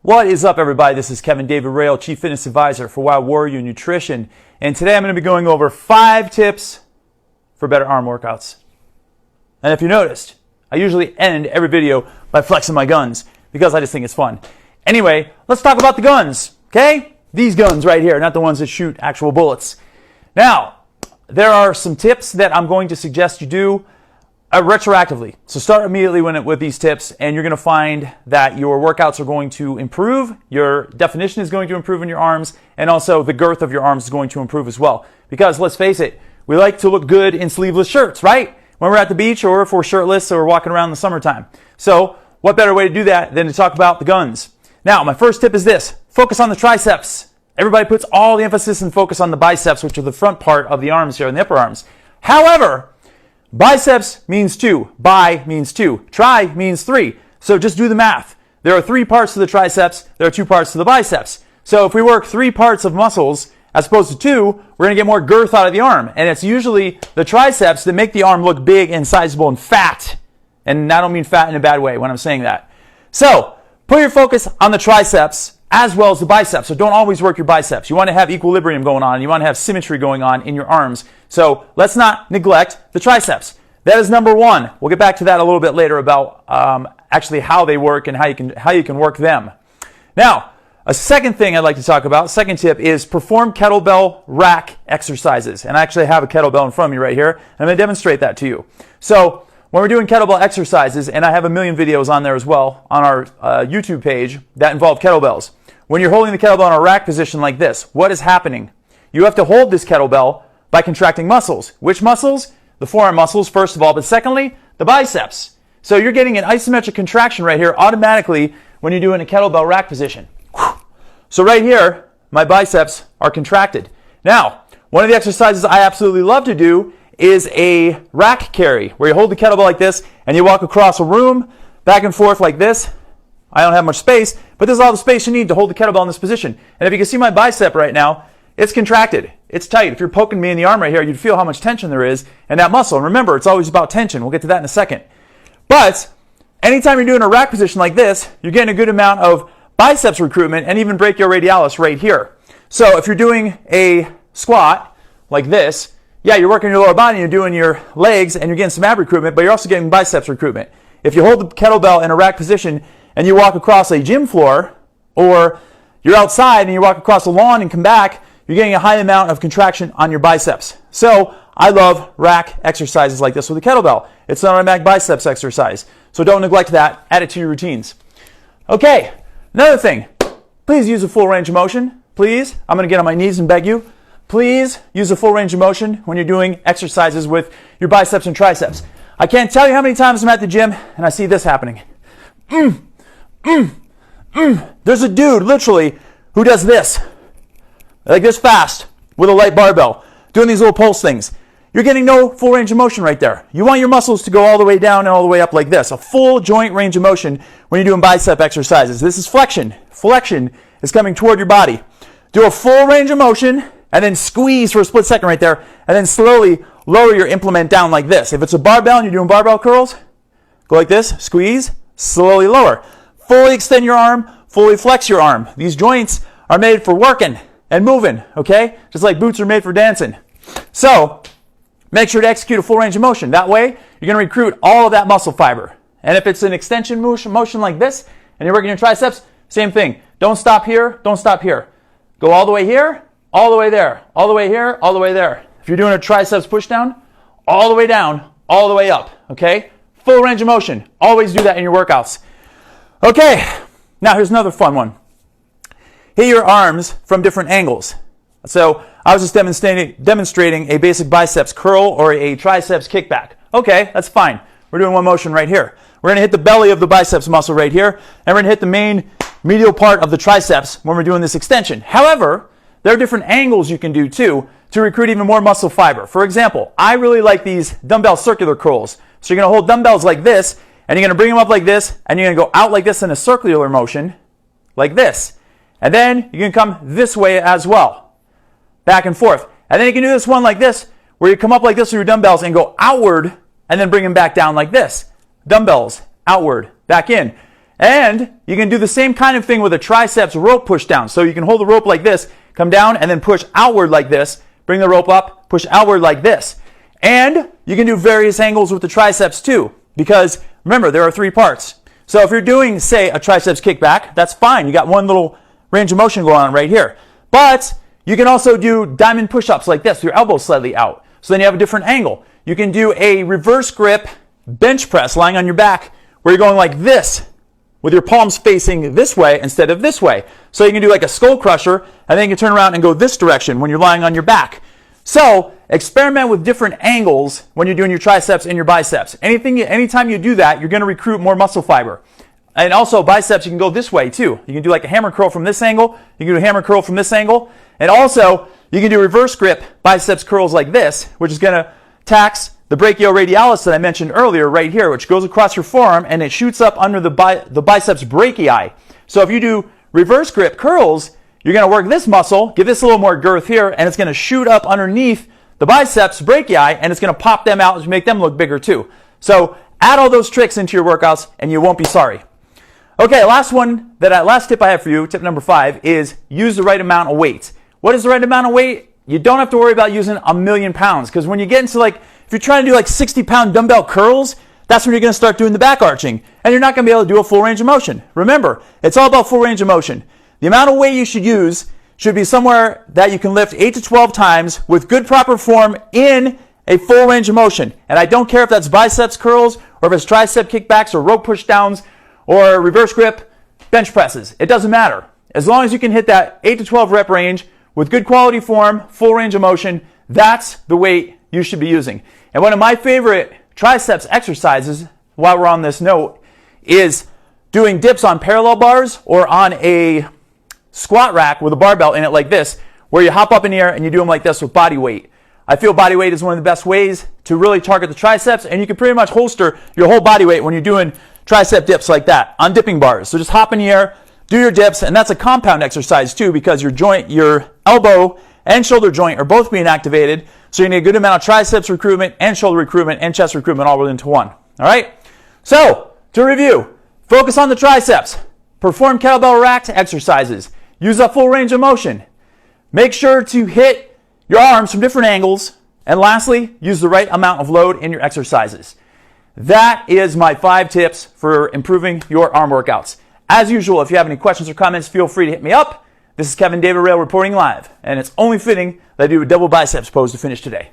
What is up, everybody? This is Kevin David Rail, Chief Fitness Advisor for Wild Warrior Nutrition. And today I'm going to be going over 5 tips for better arm workouts. And if you noticed, I usually end every video by flexing my guns because I just think it's fun. Anyway, let's talk about the guns, okay? These guns right here, not the ones that shoot actual bullets. Now, there are some tips that I'm going to suggest you do retroactively. So start immediately with these tips, and you're going to find that your workouts are going to improve, your definition is going to improve in your arms, and also the girth of your arms is going to improve as well. Because let's face it, we like to look good in sleeveless shirts, right? When we're at the beach, or if we're shirtless or walking around in the summertime. So what better way to do that than to talk about the guns? Now, my first tip is this: focus on the triceps. Everybody puts all the emphasis and focus on the biceps, which are the front part of the arms here, and the upper arms. However, biceps means 2, bi means 2, tri means 3. So just do the math. There are 3 parts to the triceps, there are 2 parts to the biceps. So if we work 3 parts of muscles as opposed to 2, we're going to get more girth out of the arm. And it's usually the triceps that make the arm look big and sizable and fat. And I don't mean fat in a bad way when I'm saying that. So put your focus on the triceps as well as the biceps. So don't always work your biceps. You want to have equilibrium going on. You want to have symmetry going on in your arms. So let's not neglect the triceps. That is number 1. We'll get back to that a little bit later about actually how they work and how you can work them. Now, a second thing I'd like to talk about, second tip, is perform kettlebell rack exercises. And I actually have a kettlebell in front of me right here, and I'm going to demonstrate that to you. So when we're doing kettlebell exercises, and I have a million videos on there as well on our YouTube page that involve kettlebells. When you're holding the kettlebell in a rack position like this, what is happening? You have to hold this kettlebell by contracting muscles. Which muscles? The forearm muscles, first of all, but secondly, the biceps. So you're getting an isometric contraction right here automatically when you're doing a kettlebell rack position. So right here, my biceps are contracted. Now, one of the exercises I absolutely love to do is a rack carry, where you hold the kettlebell like this and you walk across a room, back and forth like this. I don't have much space, but this is all the space you need to hold the kettlebell in this position. And if you can see my bicep right now, it's contracted. It's tight. If you're poking me in the arm right here, you'd feel how much tension there is in that muscle. And remember, it's always about tension. We'll get to that in a second. But anytime you're doing a rack position like this, you're getting a good amount of biceps recruitment and even brachioradialis right here. So if you're doing a squat like this, yeah, you're working your lower body, you're doing your legs, and you're getting some ab recruitment, but you're also getting biceps recruitment. If you hold the kettlebell in a rack position and you walk across a gym floor, or you're outside and you walk across a lawn and come back, you're getting a high amount of contraction on your biceps. So I love rack exercises like this with a kettlebell. It's an automatic biceps exercise. So don't neglect that. Add it to your routines. Okay, another thing. Please use a full range of motion. Please. I'm going to get on my knees and beg you. Please use a full range of motion when you're doing exercises with your biceps and triceps. I can't tell you how many times I'm at the gym and I see this happening. There's a dude, literally, who does this. Like this fast, with a light barbell, doing these little pulse things. You're getting no full range of motion right there. You want your muscles to go all the way down and all the way up like this. A full joint range of motion when you're doing bicep exercises. This is flexion. Flexion is coming toward your body. Do a full range of motion, and then squeeze for a split second right there, and then slowly lower your implement down like this. If it's a barbell and you're doing barbell curls, go like this, squeeze, slowly lower. Fully extend your arm, fully flex your arm. These joints are made for working and moving, okay? Just like boots are made for dancing. So make sure to execute a full range of motion. That way, you're going to recruit all of that muscle fiber. And if it's an extension motion like this, and you're working your triceps, same thing. Don't stop here, don't stop here. Go all the way here, all the way there, all the way here, all the way there. If you're doing a triceps push down, all the way down, all the way up, okay? Full range of motion. Always do that in your workouts. Okay, now here's another fun one. Hit your arms from different angles. So I was just demonstrating a basic biceps curl or a triceps kickback. Okay, that's fine. We're doing one motion right here. We're going to hit the belly of the biceps muscle right here, and we're going to hit the main medial part of the triceps when we're doing this extension. However, there are different angles you can do too to recruit even more muscle fiber. For example, I really like these dumbbell circular curls. So you're going to hold dumbbells like this, and you're going to bring them up like this, and you're going to go out like this in a circular motion, like this. And then you can come this way as well, back and forth. And then you can do this one like this, where you come up like this with your dumbbells and go outward, and then bring them back down like this. Dumbbells, outward, back in. And you can do the same kind of thing with a triceps rope push down. So you can hold the rope like this, come down, and then push outward like this. Bring the rope up, push outward like this. And you can do various angles with the triceps too, because remember, there are 3 parts. So if you're doing, say, a triceps kickback, that's fine. You got one little range of motion going on right here. But you can also do diamond push-ups like this, with your elbows slightly out. So then you have a different angle. You can do a reverse grip bench press lying on your back, where you're going like this, with your palms facing this way instead of this way. So you can do like a skull crusher, and then you can turn around and go this direction when you're lying on your back. So experiment with different angles when you're doing your triceps and your biceps. Anytime you do that, you're going to recruit more muscle fiber. And also biceps, you can go this way too. You can do like a hammer curl from this angle. You can do a hammer curl from this angle. And also, you can do reverse grip biceps curls like this, which is going to tax the brachioradialis that I mentioned earlier right here, which goes across your forearm and it shoots up under the biceps brachii. So if you do reverse grip curls, you're going to work this muscle, give this a little more girth here, and it's going to shoot up underneath the biceps brachii, and it's going to pop them out and make them look bigger too. So add all those tricks into your workouts and you won't be sorry. Okay, last tip I have for you, tip number 5, is use the right amount of weight. What is the right amount of weight? You don't have to worry about using 1,000,000 pounds, because when you get into if you're trying to do 60-pound dumbbell curls, that's when you're going to start doing the back arching, and you're not going to be able to do a full range of motion. Remember, it's all about full range of motion. The amount of weight you should use should be somewhere that you can lift 8 to 12 times with good proper form in a full range of motion. And I don't care if that's biceps curls, or if it's tricep kickbacks, or rope push downs, or reverse grip bench presses. It doesn't matter. As long as you can hit that 8 to 12 rep range with good quality form, full range of motion, that's the weight you should be using. And one of my favorite triceps exercises, while we're on this note, is doing dips on parallel bars or on a squat rack with a barbell in it like this, where you hop up in the air and you do them like this with body weight. I feel body weight is one of the best ways to really target the triceps, and you can pretty much holster your whole body weight when you're doing tricep dips like that on dipping bars. So just hop in the air, do your dips, and that's a compound exercise too, because your elbow and shoulder joint are both being activated, so you need a good amount of triceps recruitment and shoulder recruitment and chest recruitment all rolled into one. All right? So, to review, focus on the triceps, perform kettlebell racked exercises, use a full range of motion, make sure to hit your arms from different angles, and lastly, use the right amount of load in your exercises. That is my 5 tips for improving your arm workouts. As usual, if you have any questions or comments, feel free to hit me up. This is Kevin David Rail reporting live, and it's only fitting that I do a double biceps pose to finish today.